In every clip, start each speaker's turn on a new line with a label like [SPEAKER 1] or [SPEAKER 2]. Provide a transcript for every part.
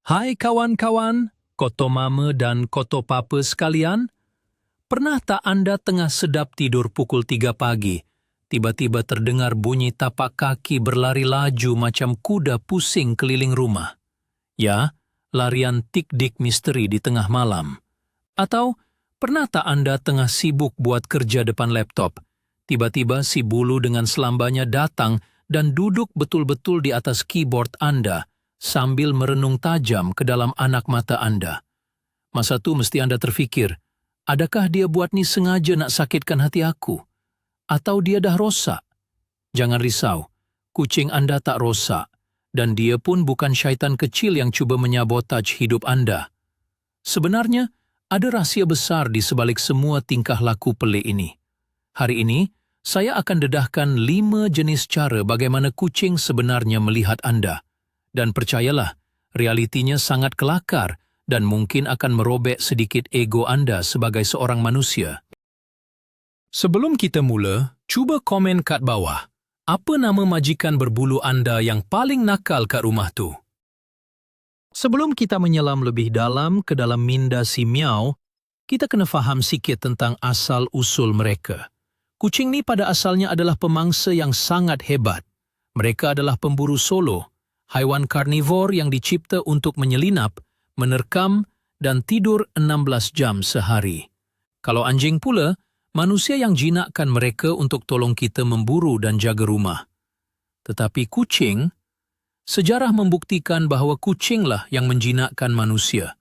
[SPEAKER 1] Hai kawan-kawan, koto mama dan koto papa sekalian. Pernah tak Anda tengah sedap tidur pukul 3 pagi, tiba-tiba terdengar bunyi tapak kaki berlari laju macam kuda pusing keliling rumah? Ya, larian tik-dik misteri di tengah malam. Atau, pernah tak Anda tengah sibuk buat kerja depan laptop, tiba-tiba si bulu dengan selambanya datang dan duduk betul-betul di atas keyboard Anda, sambil merenung tajam ke dalam anak mata Anda. Masa tu mesti Anda terfikir, adakah dia buat ni sengaja nak sakitkan hati aku? Atau dia dah rosak? Jangan risau, kucing Anda tak rosak, dan dia pun bukan syaitan kecil yang cuba menyabotaj hidup Anda. Sebenarnya, ada rahsia besar di sebalik semua tingkah laku pelik ini. Hari ini, saya akan dedahkan 5 jenis cara bagaimana kucing sebenarnya melihat Anda. Dan percayalah, realitinya sangat kelakar dan mungkin akan merobek sedikit ego Anda sebagai seorang manusia. Sebelum kita mula, cuba komen kat bawah. Apa nama majikan berbulu Anda yang paling nakal kat rumah tu? Sebelum kita menyelam lebih dalam ke dalam minda si Miau, kita kena faham sikit tentang asal-usul mereka. Kucing ni pada asalnya adalah pemangsa yang sangat hebat. Mereka adalah pemburu solo, haiwan karnivor yang dicipta untuk menyelinap, menerkam, dan tidur 16 jam sehari. Kalau anjing pula, manusia yang jinakkan mereka untuk tolong kita memburu dan jaga rumah. Tetapi kucing, sejarah membuktikan bahawa kucinglah yang menjinakkan manusia.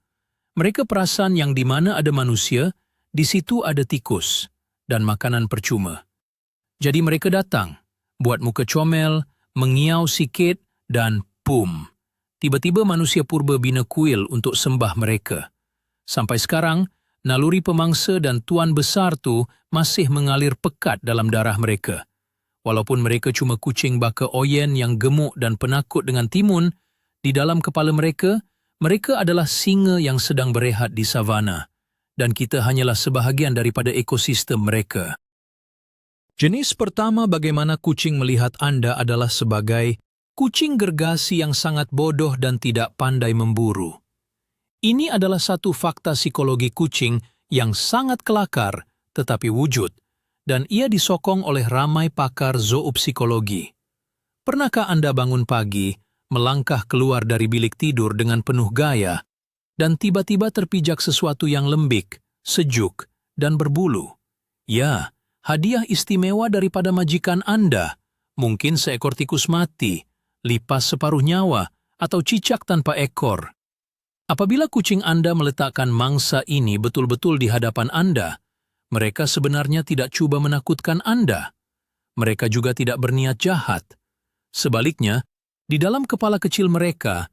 [SPEAKER 1] Mereka perasan yang di mana ada manusia, di situ ada tikus dan makanan percuma. Jadi mereka datang, buat muka comel, mengiau sikit, dan boom! Tiba-tiba manusia purba bina kuil untuk sembah mereka. Sampai sekarang, naluri pemangsa dan tuan besar tu masih mengalir pekat dalam darah mereka. Walaupun mereka cuma kucing baka oyen yang gemuk dan penakut dengan timun, di dalam kepala mereka, mereka adalah singa yang sedang berehat di savana. Dan kita hanyalah sebahagian daripada ekosistem mereka. Jenis pertama bagaimana kucing melihat Anda adalah sebagai kucing gergasi yang sangat bodoh dan tidak pandai memburu. Ini adalah satu fakta psikologi kucing yang sangat kelakar tetapi wujud, dan ia disokong oleh ramai pakar zoopsikologi. Pernahkah Anda bangun pagi, melangkah keluar dari bilik tidur dengan penuh gaya, dan tiba-tiba terpijak sesuatu yang lembik, sejuk, dan berbulu? Ya, hadiah istimewa daripada majikan Anda, mungkin seekor tikus mati, lipas separuh nyawa, atau cicak tanpa ekor. Apabila kucing Anda meletakkan mangsa ini betul-betul di hadapan Anda, mereka sebenarnya tidak cuba menakutkan Anda. Mereka juga tidak berniat jahat. Sebaliknya, di dalam kepala kecil mereka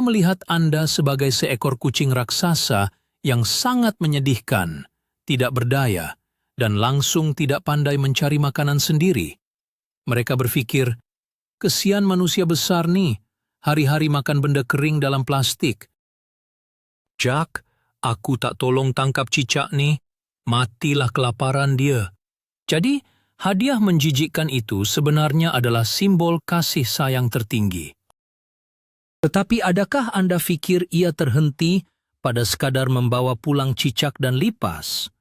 [SPEAKER 1] melihat Anda sebagai seekor kucing raksasa yang sangat menyedihkan, tidak berdaya, dan langsung tidak pandai mencari makanan sendiri. Mereka berfikir, kesian manusia besar nih, hari-hari makan benda kering dalam plastik. Jack, aku tak tolong tangkap cicak nih, matilah kelaparan dia. Jadi, hadiah menjijikkan itu sebenarnya adalah simbol kasih sayang tertinggi. Tetapi adakah Anda fikir ia terhenti pada sekadar membawa pulang cicak dan lipas?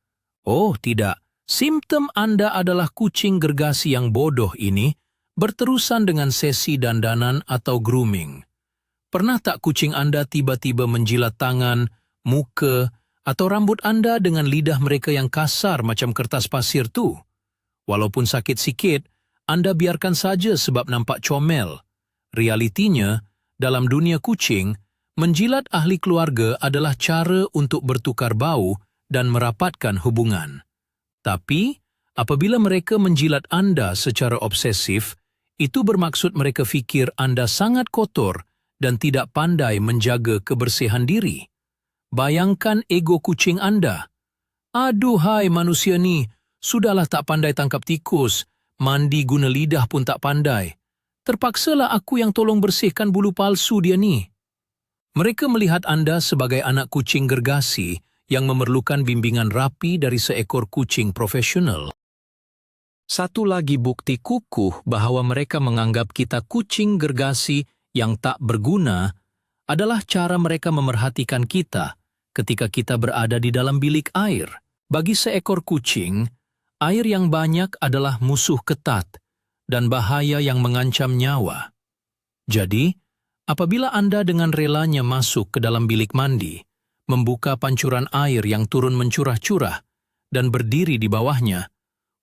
[SPEAKER 1] Oh, tidak. Simptom Anda adalah kucing gergasi yang bodoh ini berterusan dengan sesi dandanan atau grooming. Pernah tak kucing Anda tiba-tiba menjilat tangan, muka, atau rambut Anda dengan lidah mereka yang kasar macam kertas pasir tu? Walaupun sakit sikit, Anda biarkan saja sebab nampak comel. Realitinya, dalam dunia kucing, menjilat ahli keluarga adalah cara untuk bertukar bau dan merapatkan hubungan. Tapi, apabila mereka menjilat Anda secara obsesif, itu bermaksud mereka fikir Anda sangat kotor dan tidak pandai menjaga kebersihan diri. Bayangkan ego kucing Anda. Aduhai manusia ni, sudahlah tak pandai tangkap tikus, mandi guna lidah pun tak pandai. Terpaksalah aku yang tolong bersihkan bulu palsu dia ni. Mereka melihat Anda sebagai anak kucing gergasi yang memerlukan bimbingan rapi dari seekor kucing profesional. Satu lagi bukti kukuh bahawa mereka menganggap kita kucing gergasi yang tak berguna adalah cara mereka memerhatikan kita ketika kita berada di dalam bilik air. Bagi seekor kucing, air yang banyak adalah musuh ketat dan bahaya yang mengancam nyawa. Jadi, apabila Anda dengan relanya masuk ke dalam bilik mandi, membuka pancuran air yang turun mencurah-curah, dan berdiri di bawahnya,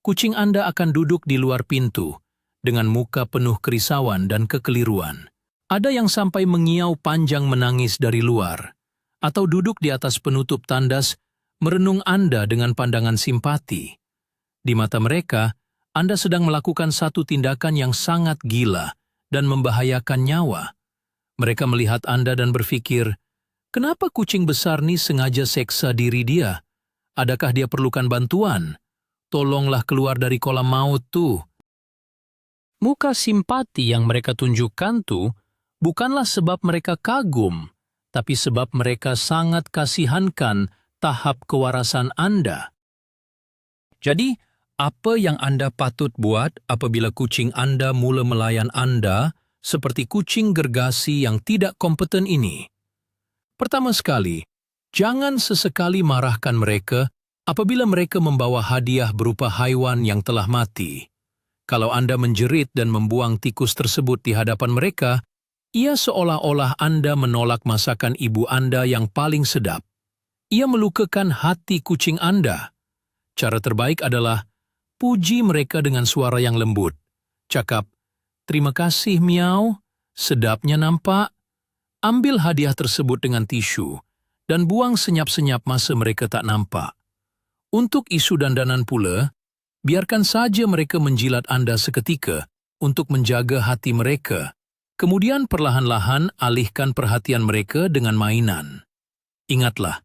[SPEAKER 1] kucing Anda akan duduk di luar pintu dengan muka penuh kerisauan dan kekeliruan. Ada yang sampai mengiau panjang menangis dari luar, atau duduk di atas penutup tandas merenung Anda dengan pandangan simpati. Di mata mereka, Anda sedang melakukan satu tindakan yang sangat gila dan membahayakan nyawa. Mereka melihat Anda dan berpikir, kenapa kucing besar ini sengaja seksa diri dia? Adakah dia perlukan bantuan? Tolonglah keluar dari kolam maut tuh. Muka simpati yang mereka tunjukkan tuh bukanlah sebab mereka kagum, tapi sebab mereka sangat kasihankan tahap kewarasan Anda. Jadi, apa yang Anda patut buat apabila kucing Anda mula melayan Anda seperti kucing gergasi yang tidak kompeten ini? Pertama sekali, jangan sesekali marahkan mereka apabila mereka membawa hadiah berupa haiwan yang telah mati. Kalau Anda menjerit dan membuang tikus tersebut di hadapan mereka, ia seolah-olah Anda menolak masakan ibu Anda yang paling sedap. Ia melukakan hati kucing Anda. Cara terbaik adalah puji mereka dengan suara yang lembut. Cakap, terima kasih miau, sedapnya nampak. Ambil hadiah tersebut dengan tisu dan buang senyap-senyap masa mereka tak nampak. Untuk isu dandanan pula, biarkan saja mereka menjilat Anda seketika untuk menjaga hati mereka. Kemudian perlahan-lahan alihkan perhatian mereka dengan mainan. Ingatlah,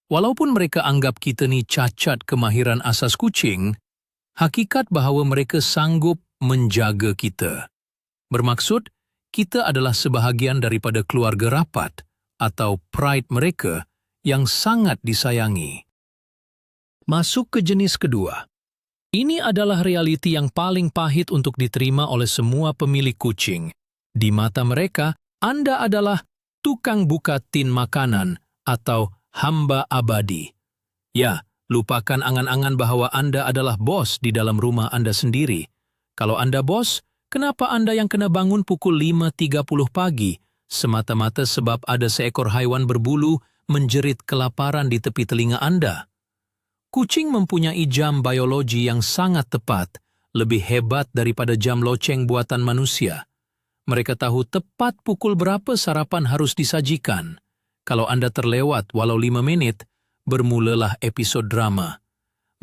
[SPEAKER 1] walaupun mereka anggap kita ni cacat kemahiran asas kucing, hakikat bahawa mereka sanggup menjaga kita. Bermaksud, kita adalah sebahagian daripada keluarga rapat atau pride mereka yang sangat disayangi. Masuk ke jenis kedua. Ini adalah realiti yang paling pahit untuk diterima oleh semua pemilik kucing. Di mata mereka, Anda adalah tukang buka tin makanan atau hamba abadi. Ya, lupakan angan-angan bahwa Anda adalah bos di dalam rumah Anda sendiri. Kalau Anda bos, kenapa Anda yang kena bangun pukul 5.30 pagi semata-mata sebab ada seekor haiwan berbulu menjerit kelaparan di tepi telinga Anda? Kucing mempunyai jam biologi yang sangat tepat, lebih hebat daripada jam loceng buatan manusia. Mereka tahu tepat pukul berapa sarapan harus disajikan. Kalau Anda terlewat walau 5 menit, bermulalah episod drama.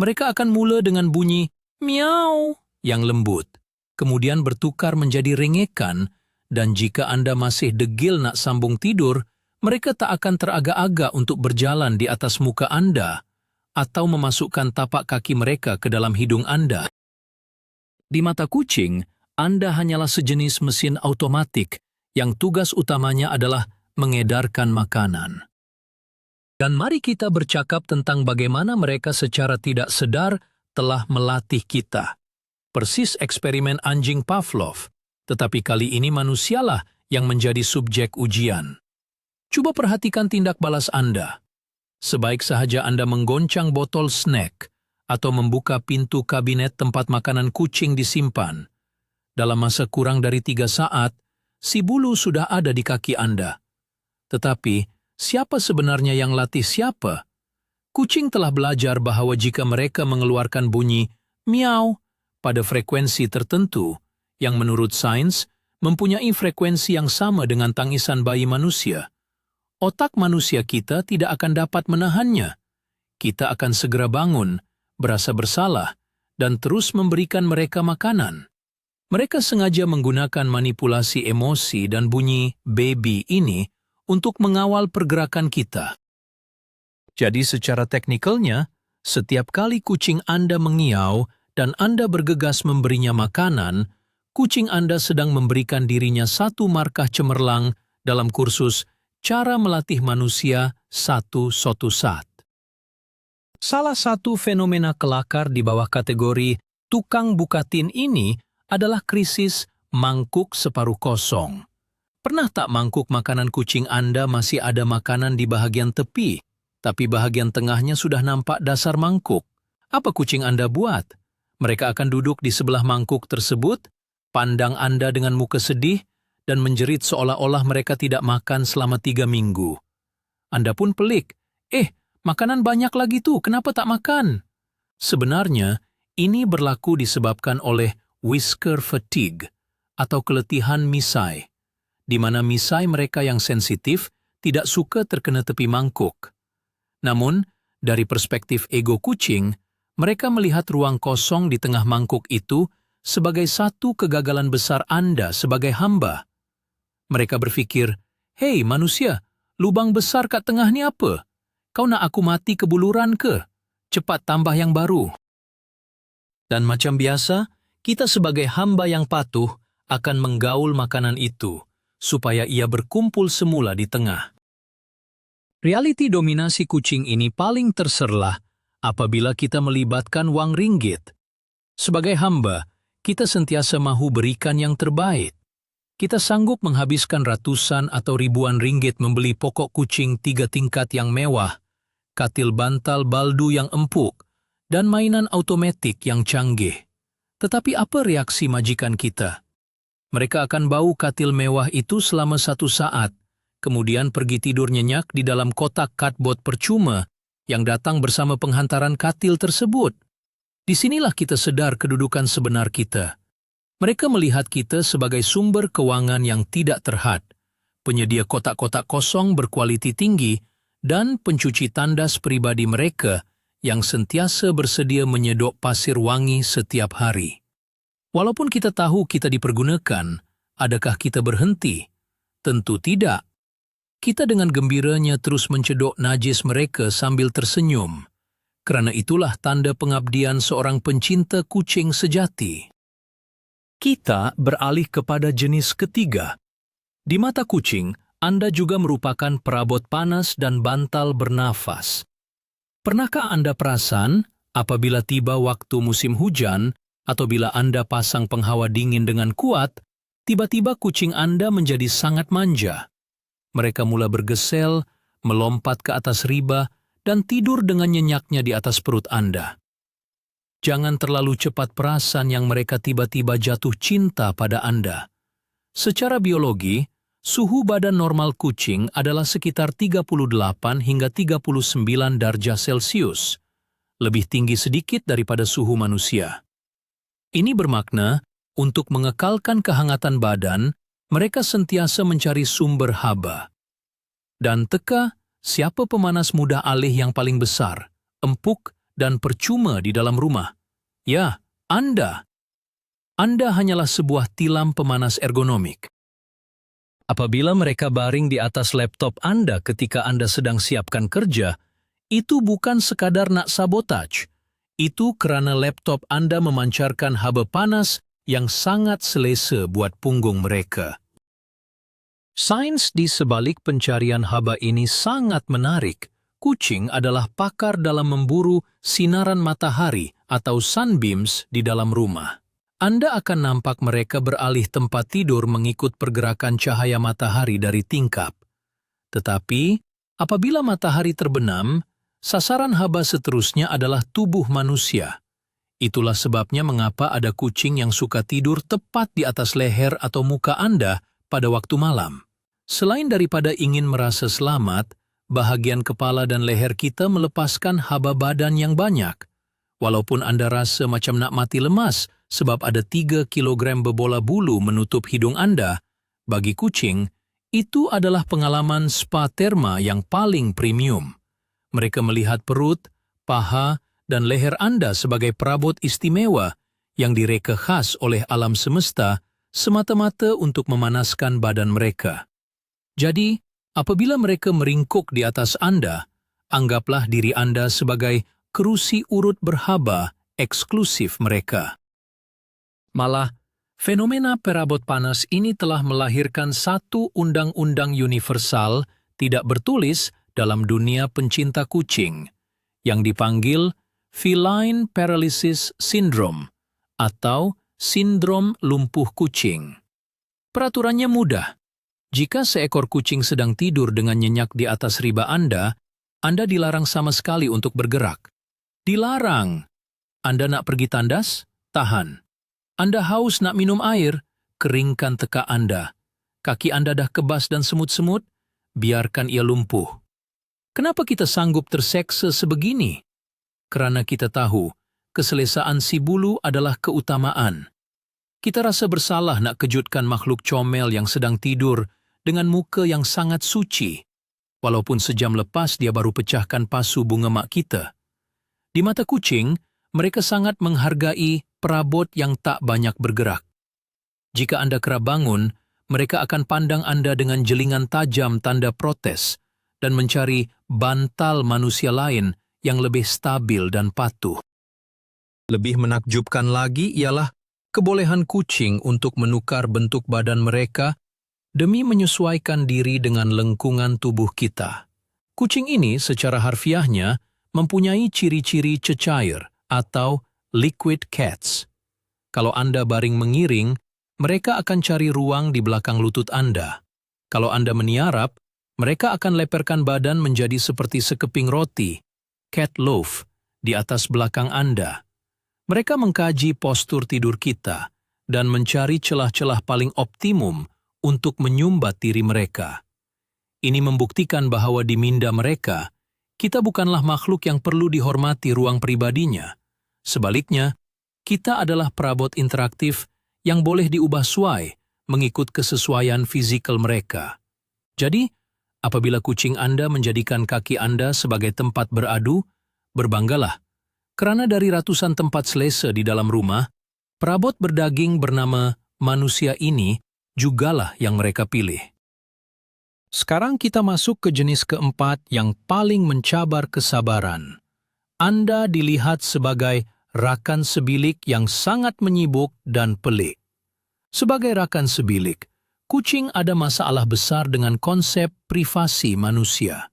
[SPEAKER 1] Mereka akan mula dengan bunyi miau yang lembut, kemudian bertukar menjadi rengekan, dan jika Anda masih degil nak sambung tidur, mereka tak akan teragak-agak untuk berjalan di atas muka Anda atau memasukkan tapak kaki mereka ke dalam hidung Anda. Di mata kucing, Anda hanyalah sejenis mesin automatik yang tugas utamanya adalah mengedarkan makanan. Dan mari kita bercakap tentang bagaimana mereka secara tidak sadar telah melatih kita. Persis eksperimen anjing Pavlov, tetapi kali ini manusialah yang menjadi subjek ujian. Coba perhatikan tindak balas Anda. Sebaik sahaja Anda menggoncang botol snack atau membuka pintu kabinet tempat makanan kucing disimpan. Dalam masa kurang dari 3 saat, si bulu sudah ada di kaki Anda. Tetapi, siapa sebenarnya yang latih siapa? Kucing telah belajar bahawa jika mereka mengeluarkan bunyi miau pada frekuensi tertentu, yang menurut sains mempunyai frekuensi yang sama dengan tangisan bayi manusia, otak manusia kita tidak akan dapat menahannya. Kita akan segera bangun, berasa bersalah, dan terus memberikan mereka makanan. Mereka sengaja menggunakan manipulasi emosi dan bunyi baby ini untuk mengawal pergerakan kita. Jadi secara teknikalnya, setiap kali kucing Anda mengiau dan Anda bergegas memberinya makanan, kucing Anda sedang memberikan dirinya satu markah cemerlang dalam kursus Cara Melatih Manusia 1 Sat. Salah satu fenomena kelakar di bawah kategori tukang buka tin ini adalah krisis mangkuk separuh kosong. Pernah tak mangkuk makanan kucing Anda masih ada makanan di bahagian tepi, tapi bahagian tengahnya sudah nampak dasar mangkuk? Apa kucing Anda buat? Mereka akan duduk di sebelah mangkuk tersebut, pandang Anda dengan muka sedih, dan menjerit seolah-olah mereka tidak makan selama 3 minggu. Anda pun pelik, makanan banyak lagi tuh, kenapa tak makan? Sebenarnya, ini berlaku disebabkan oleh whisker fatigue, atau keletihan misai, di mana misai mereka yang sensitif tidak suka terkena tepi mangkuk. Namun, dari perspektif ego kucing, mereka melihat ruang kosong di tengah mangkuk itu sebagai satu kegagalan besar Anda sebagai hamba. Mereka berpikir, "Hei manusia, lubang besar kat tengah ni apa? Kau nak aku mati kebuluran ke? Cepat tambah yang baru." Dan macam biasa, kita sebagai hamba yang patuh akan menggaul makanan itu, supaya ia berkumpul semula di tengah. Realiti dominasi kucing ini paling terserlah apabila kita melibatkan wang ringgit. Sebagai hamba, kita sentiasa mahu berikan yang terbaik. Kita sanggup menghabiskan ratusan atau ribuan ringgit membeli pokok kucing 3 tingkat yang mewah, katil bantal baldu yang empuk, dan mainan automatik yang canggih. Tetapi apa reaksi majikan kita? Mereka akan bau katil mewah itu selama 1 saat, kemudian pergi tidur nyenyak di dalam kotak cardboard percuma yang datang bersama penghantaran katil tersebut. Disinilah kita sedar kedudukan sebenar kita. Mereka melihat kita sebagai sumber keuangan yang tidak terhad, penyedia kotak-kotak kosong berkualiti tinggi, dan pencuci tandas pribadi mereka yang sentiasa bersedia menyedok pasir wangi setiap hari. Walaupun kita tahu kita dipergunakan, adakah kita berhenti? Tentu tidak. Kita dengan gembiranya terus mencedok najis mereka sambil tersenyum. Kerana itulah tanda pengabdian seorang pencinta kucing sejati. Kita beralih kepada jenis ketiga. Di mata kucing, Anda juga merupakan perabot panas dan bantal bernafas. Pernahkah Anda perasan apabila tiba waktu musim hujan, atau bila Anda pasang penghawa dingin dengan kuat, tiba-tiba kucing Anda menjadi sangat manja. Mereka mula bergesel, melompat ke atas riba, dan tidur dengan nyenyaknya di atas perut Anda. Jangan terlalu cepat perasan yang mereka tiba-tiba jatuh cinta pada Anda. Secara biologi, suhu badan normal kucing adalah sekitar 38 hingga 39 darjah Celcius, lebih tinggi sedikit daripada suhu manusia. Ini bermakna, untuk mengekalkan kehangatan badan, mereka sentiasa mencari sumber haba. Dan teka, siapa pemanas mudah alih yang paling besar, empuk, dan percuma di dalam rumah? Ya, Anda. Anda hanyalah sebuah tilam pemanas ergonomik. Apabila mereka baring di atas laptop Anda ketika Anda sedang siapkan kerja, itu bukan sekadar nak sabotaj. Itu kerana laptop Anda memancarkan haba panas yang sangat selesa buat punggung mereka. Sains di sebalik pencarian haba ini sangat menarik. Kucing adalah pakar dalam memburu sinaran matahari atau sunbeams di dalam rumah. Anda akan nampak mereka beralih tempat tidur mengikut pergerakan cahaya matahari dari tingkap. Tetapi, apabila matahari terbenam, sasaran haba seterusnya adalah tubuh manusia. Itulah sebabnya mengapa ada kucing yang suka tidur tepat di atas leher atau muka Anda pada waktu malam. Selain daripada ingin merasa selamat, bahagian kepala dan leher kita melepaskan haba badan yang banyak. Walaupun Anda rasa macam nak mati lemas sebab ada 3 kilogram bebola bulu menutup hidung Anda, bagi kucing, itu adalah pengalaman spa terma yang paling premium. Mereka melihat perut, paha, dan leher Anda sebagai perabot istimewa yang direka khas oleh alam semesta semata-mata untuk memanaskan badan mereka. Jadi, apabila mereka meringkuk di atas Anda, anggaplah diri Anda sebagai kerusi urut berhaba eksklusif mereka. Malah, fenomena perabot panas ini telah melahirkan satu undang-undang universal tidak bertulis dalam dunia pencinta kucing, yang dipanggil Feline Paralysis Syndrome atau Sindrom Lumpuh Kucing. Peraturannya mudah. Jika seekor kucing sedang tidur dengan nyenyak di atas riba Anda dilarang sama sekali untuk bergerak. Dilarang! Anda nak pergi tandas? Tahan. Anda haus nak minum air? Keringkan teka Anda. Kaki Anda dah kebas dan semut-semut? Biarkan ia lumpuh. Kenapa kita sanggup terseksa sebegini? Kerana kita tahu, keselesaan si bulu adalah keutamaan. Kita rasa bersalah nak kejutkan makhluk comel yang sedang tidur dengan muka yang sangat suci, walaupun sejam lepas dia baru pecahkan pasu bunga mak kita. Di mata kucing, mereka sangat menghargai perabot yang tak banyak bergerak. Jika Anda kerap bangun, mereka akan pandang Anda dengan jelingan tajam tanda protes dan mencari bantal manusia lain yang lebih stabil dan patuh. Lebih menakjubkan lagi ialah kebolehan kucing untuk menukar bentuk badan mereka demi menyesuaikan diri dengan lengkungan tubuh kita. Kucing ini secara harfiahnya mempunyai ciri-ciri cecair atau liquid cats. Kalau Anda baring mengiring, mereka akan cari ruang di belakang lutut Anda. Kalau Anda meniarap, mereka akan leperkan badan menjadi seperti sekeping roti, cat loaf, di atas belakang Anda. Mereka mengkaji postur tidur kita dan mencari celah-celah paling optimum untuk menyumbat diri mereka. Ini membuktikan bahwa di minda mereka, kita bukanlah makhluk yang perlu dihormati ruang pribadinya. Sebaliknya, kita adalah perabot interaktif yang boleh diubah suai mengikut kesesuaian fizikal mereka. Jadi, apabila kucing Anda menjadikan kaki Anda sebagai tempat beradu, berbanggalah. Kerana dari ratusan tempat selesa di dalam rumah, perabot berdaging bernama manusia ini jugalah yang mereka pilih. Sekarang kita masuk ke jenis keempat yang paling mencabar kesabaran. Anda dilihat sebagai rakan sebilik yang sangat menyibuk dan pelik. Sebagai rakan sebilik, kucing ada masalah besar dengan konsep privasi manusia.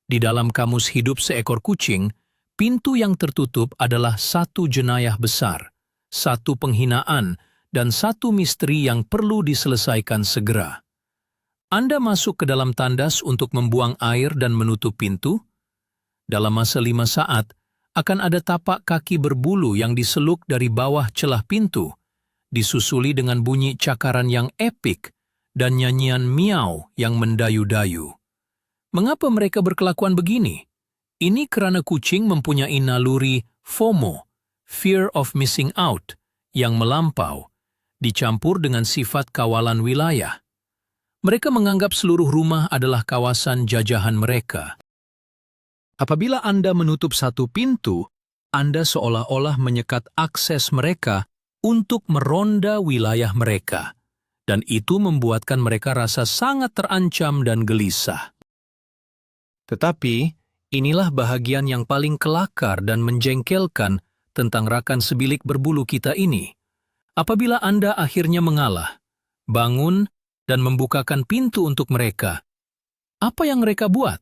[SPEAKER 1] Di dalam kamus hidup seekor kucing, pintu yang tertutup adalah satu jenayah besar, satu penghinaan, dan satu misteri yang perlu diselesaikan segera. Anda masuk ke dalam tandas untuk membuang air dan menutup pintu. Dalam masa 5 saat, akan ada tapak kaki berbulu yang diseluk dari bawah celah pintu, disusuli dengan bunyi cakaran yang epik dan nyanyian miau yang mendayu-dayu. Mengapa mereka berkelakuan begini? Ini kerana kucing mempunyai naluri FOMO, fear of missing out, yang melampau, dicampur dengan sifat kawalan wilayah. Mereka menganggap seluruh rumah adalah kawasan jajahan mereka. Apabila Anda menutup satu pintu, Anda seolah-olah menyekat akses mereka untuk meronda wilayah mereka, dan itu membuatkan mereka rasa sangat terancam dan gelisah. Tetapi, inilah bahagian yang paling kelakar dan menjengkelkan tentang rakan sebilik berbulu kita ini. Apabila Anda akhirnya mengalah, bangun, dan membukakan pintu untuk mereka, apa yang mereka buat?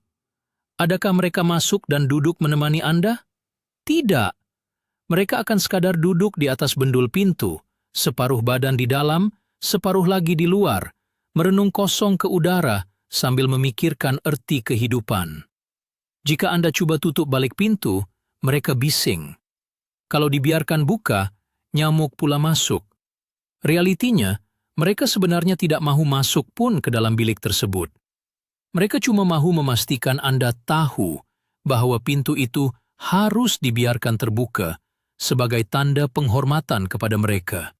[SPEAKER 1] Adakah mereka masuk dan duduk menemani Anda? Tidak. Mereka akan sekadar duduk di atas bendul pintu, separuh badan di dalam, separuh lagi di luar, merenung kosong ke udara sambil memikirkan erti kehidupan. Jika Anda coba tutup balik pintu, mereka bising. Kalau dibiarkan buka, nyamuk pula masuk. Realitinya, mereka sebenarnya tidak mahu masuk pun ke dalam bilik tersebut. Mereka cuma mahu memastikan Anda tahu bahwa pintu itu harus dibiarkan terbuka sebagai tanda penghormatan kepada mereka.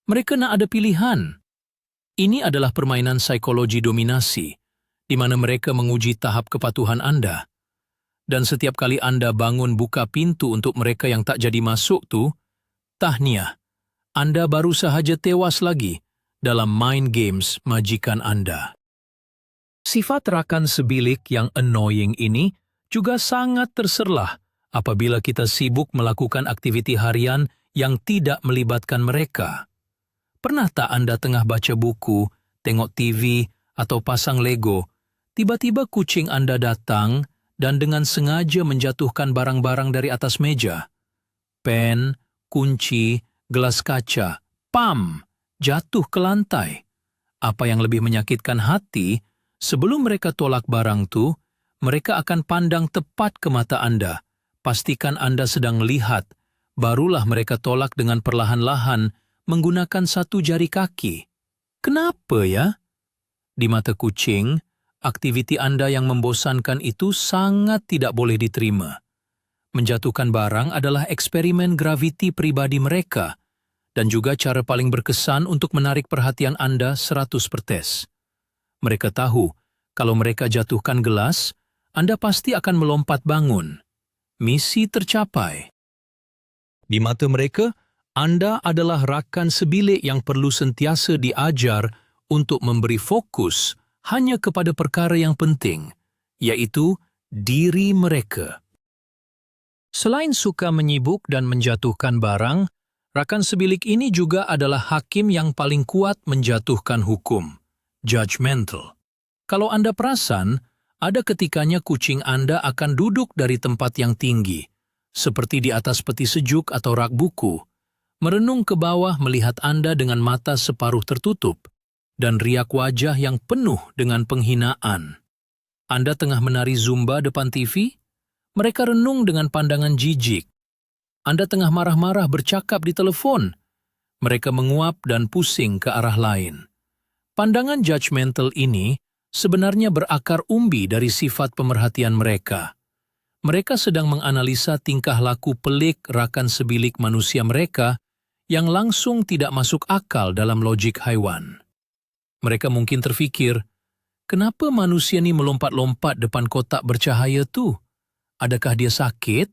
[SPEAKER 1] Mereka nak ada pilihan. Ini adalah permainan psikologi dominasi, di mana mereka menguji tahap kepatuhan Anda. Dan setiap kali Anda bangun buka pintu untuk mereka yang tak jadi masuk tu, tahniah, Anda baru sahaja tewas lagi dalam mind games majikan Anda. Sifat rakan sebilik yang annoying ini juga sangat terserlah apabila kita sibuk melakukan aktiviti harian yang tidak melibatkan mereka. Pernah tak Anda tengah baca buku, tengok TV, atau pasang Lego, tiba-tiba kucing Anda datang dan dengan sengaja menjatuhkan barang-barang dari atas meja? Pen, kunci, gelas kaca, pam, jatuh ke lantai. Apa yang lebih menyakitkan hati, sebelum mereka tolak barang tu, mereka akan pandang tepat ke mata Anda. Pastikan Anda sedang melihat, barulah mereka tolak dengan perlahan-lahan menggunakan satu jari kaki. Kenapa ya? Di mata kucing, aktiviti Anda yang membosankan itu sangat tidak boleh diterima. Menjatuhkan barang adalah eksperimen graviti pribadi mereka dan juga cara paling berkesan untuk menarik perhatian Anda 100%. Mereka tahu, kalau mereka jatuhkan gelas, Anda pasti akan melompat bangun. Misi tercapai. Di mata mereka, Anda adalah rakan sebilik yang perlu sentiasa diajar untuk memberi fokus hanya kepada perkara yang penting, yaitu diri mereka. Selain suka menyibuk dan menjatuhkan barang, rakan sebilik ini juga adalah hakim yang paling kuat menjatuhkan hukum, judgmental. Kalau Anda perasan, ada ketikanya kucing Anda akan duduk dari tempat yang tinggi, seperti di atas peti sejuk atau rak buku, merenung ke bawah melihat Anda dengan mata separuh tertutup, dan riak wajah yang penuh dengan penghinaan. Anda tengah menari Zumba depan TV? Mereka renung dengan pandangan jijik. Anda tengah marah-marah bercakap di telepon? Mereka menguap dan pusing ke arah lain. Pandangan judgmental ini sebenarnya berakar umbi dari sifat pemerhatian mereka. Mereka sedang menganalisa tingkah laku pelik rakan sebilik manusia mereka yang langsung tidak masuk akal dalam logik haiwan. Mereka mungkin terfikir, kenapa manusia ni melompat-lompat depan kotak bercahaya tu? Adakah dia sakit?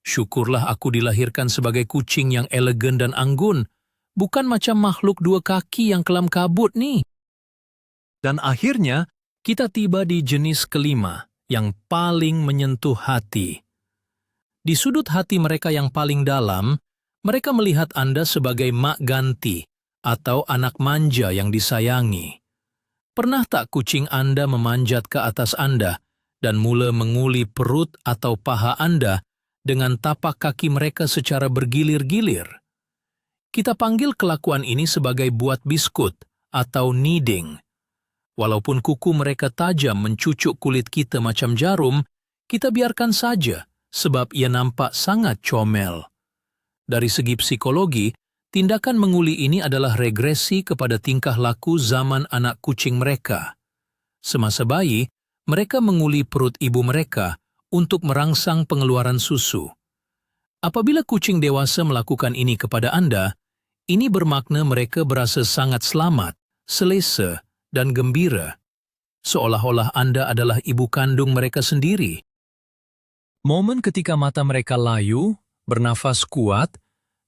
[SPEAKER 1] Syukurlah aku dilahirkan sebagai kucing yang elegan dan anggun, bukan macam makhluk dua kaki yang kelam kabut ni. Dan akhirnya, kita tiba di jenis kelima yang paling menyentuh hati. Di sudut hati mereka yang paling dalam, mereka melihat Anda sebagai mak ganti atau anak manja yang disayangi. Pernah tak kucing Anda memanjat ke atas Anda dan mula menguli perut atau paha Anda dengan tapak kaki mereka secara bergilir-gilir? Kita panggil kelakuan ini sebagai buat biskut atau kneading. Walaupun kuku mereka tajam mencucuk kulit kita macam jarum, kita biarkan saja sebab ia nampak sangat comel. Dari segi psikologi, tindakan menguli ini adalah regresi kepada tingkah laku zaman anak kucing mereka. Semasa bayi, mereka menguli perut ibu mereka untuk merangsang pengeluaran susu. Apabila kucing dewasa melakukan ini kepada Anda, ini bermakna mereka berasa sangat selamat, selesa, dan gembira, seolah-olah Anda adalah ibu kandung mereka sendiri. Momen ketika mata mereka layu, bernafas kuat,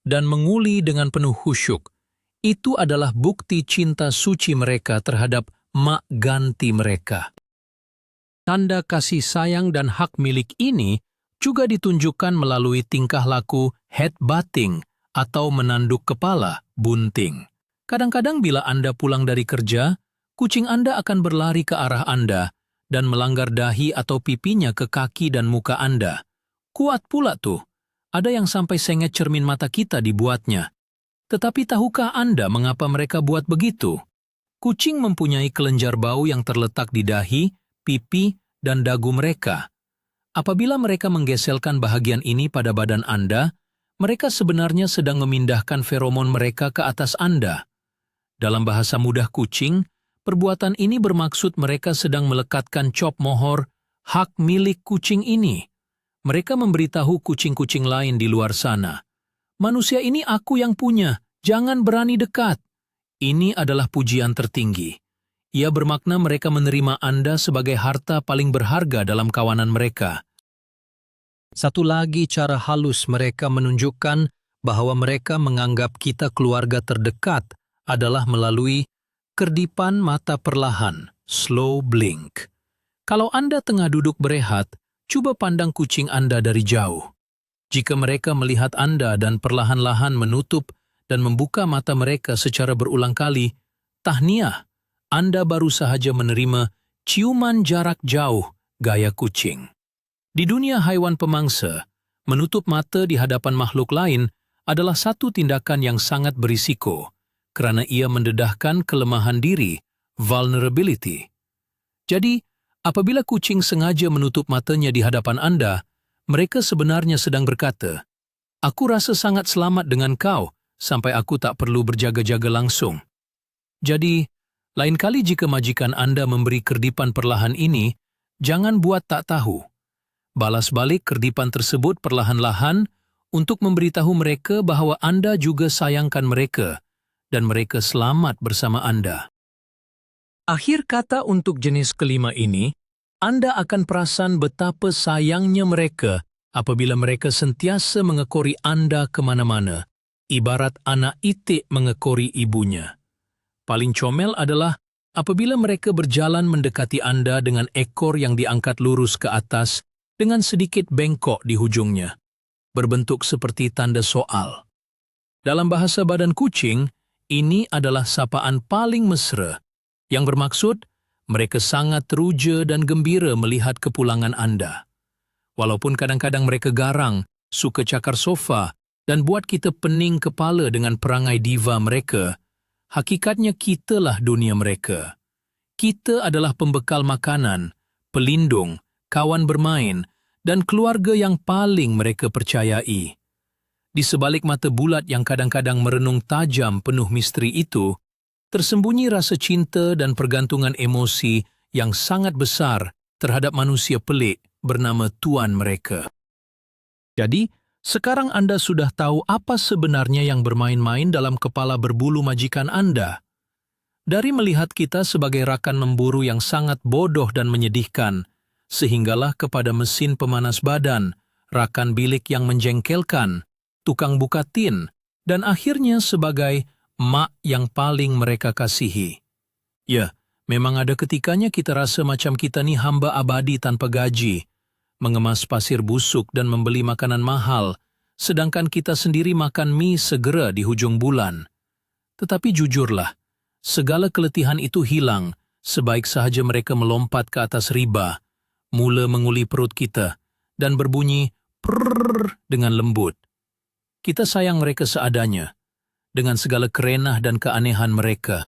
[SPEAKER 1] dan menguli dengan penuh khusyuk, itu adalah bukti cinta suci mereka terhadap mak ganti mereka. Tanda kasih sayang dan hak milik ini juga ditunjukkan melalui tingkah laku headbutting atau menanduk kepala, bunting. Kadang-kadang bila Anda pulang dari kerja, kucing Anda akan berlari ke arah Anda dan melanggar dahi atau pipinya ke kaki dan muka Anda. Kuat pula tuh. Ada yang sampai sengit cermin mata kita dibuatnya. Tetapi tahukah Anda mengapa mereka buat begitu? Kucing mempunyai kelenjar bau yang terletak di dahi, pipi, dan dagu mereka. Apabila mereka menggeselkan bahagian ini pada badan Anda, mereka sebenarnya sedang memindahkan feromon mereka ke atas Anda. Dalam bahasa mudah kucing, perbuatan ini bermaksud mereka sedang melekatkan cop mohor hak milik kucing ini. Mereka memberitahu kucing-kucing lain di luar sana, manusia ini aku yang punya, jangan berani dekat. Ini adalah pujian tertinggi. Ia bermakna mereka menerima Anda sebagai harta paling berharga dalam kawanan mereka. Satu lagi cara halus mereka menunjukkan bahwa mereka menganggap kita keluarga terdekat adalah melalui kerdipan mata perlahan, slow blink. Kalau Anda tengah duduk berehat, coba pandang kucing Anda dari jauh. Jika mereka melihat Anda dan perlahan-lahan menutup dan membuka mata mereka secara berulang kali, tahniah, Anda baru sahaja menerima ciuman jarak jauh gaya kucing. Di dunia haiwan pemangsa, menutup mata di hadapan makhluk lain adalah satu tindakan yang sangat berisiko, kerana ia mendedahkan kelemahan diri, vulnerability. Jadi, apabila kucing sengaja menutup matanya di hadapan Anda, mereka sebenarnya sedang berkata, "Aku rasa sangat selamat dengan kau sampai aku tak perlu berjaga-jaga langsung." Jadi, lain kali jika majikan Anda memberi kerdipan perlahan ini, jangan buat tak tahu. Balas balik kerdipan tersebut perlahan-lahan untuk memberitahu mereka bahawa Anda juga sayangkan mereka dan mereka selamat bersama Anda. Akhir kata untuk jenis kelima ini, Anda akan perasan betapa sayangnya mereka apabila mereka sentiasa mengekori Anda ke mana-mana, ibarat anak itik mengekori ibunya. Paling comel adalah apabila mereka berjalan mendekati Anda dengan ekor yang diangkat lurus ke atas dengan sedikit bengkok di hujungnya, berbentuk seperti tanda soal. Dalam bahasa badan kucing, ini adalah sapaan paling mesra, yang bermaksud mereka sangat teruja dan gembira melihat kepulangan Anda. Walaupun kadang-kadang mereka garang, suka cakar sofa, dan buat kita pening kepala dengan perangai diva mereka, hakikatnya kitalah dunia mereka. Kita adalah pembekal makanan, pelindung, kawan bermain, dan keluarga yang paling mereka percayai. Di sebalik mata bulat yang kadang-kadang merenung tajam penuh misteri itu, tersembunyi rasa cinta dan pergantungan emosi yang sangat besar terhadap manusia pelik bernama tuan mereka. Jadi, sekarang Anda sudah tahu apa sebenarnya yang bermain-main dalam kepala berbulu majikan Anda. Dari melihat kita sebagai rakan memburu yang sangat bodoh dan menyedihkan, sehinggalah kepada mesin pemanas badan, rakan bilik yang menjengkelkan, tukang buka tin, dan akhirnya sebagai mak yang paling mereka kasihi. Ya, memang ada ketikanya kita rasa macam kita ni hamba abadi tanpa gaji, mengemas pasir busuk dan membeli makanan mahal, sedangkan kita sendiri makan mie segera di hujung bulan. Tetapi jujurlah, segala keletihan itu hilang sebaik sahaja mereka melompat ke atas riba, mula menguli perut kita, dan berbunyi prrrr dengan lembut. Kita sayang mereka seadanya, dengan segala kerenah dan keanehan mereka.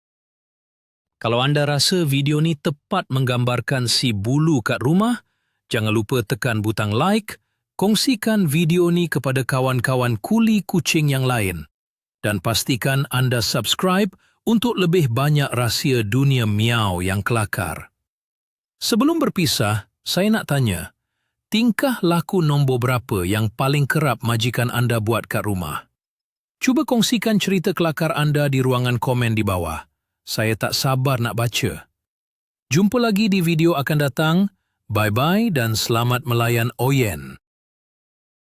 [SPEAKER 1] Kalau Anda rasa video ni tepat menggambarkan si bulu kat rumah, jangan lupa tekan butang like, kongsikan video ni kepada kawan-kawan kuli kucing yang lain, dan pastikan Anda subscribe untuk lebih banyak rahsia dunia miau yang kelakar. Sebelum berpisah, saya nak tanya, tingkah laku nombor berapa yang paling kerap majikan Anda buat kat rumah? Cuba kongsikan cerita kelakar Anda di ruangan komen di bawah. Saya tak sabar nak baca. Jumpa lagi di video akan datang. Bye-bye dan selamat melayan Oyen.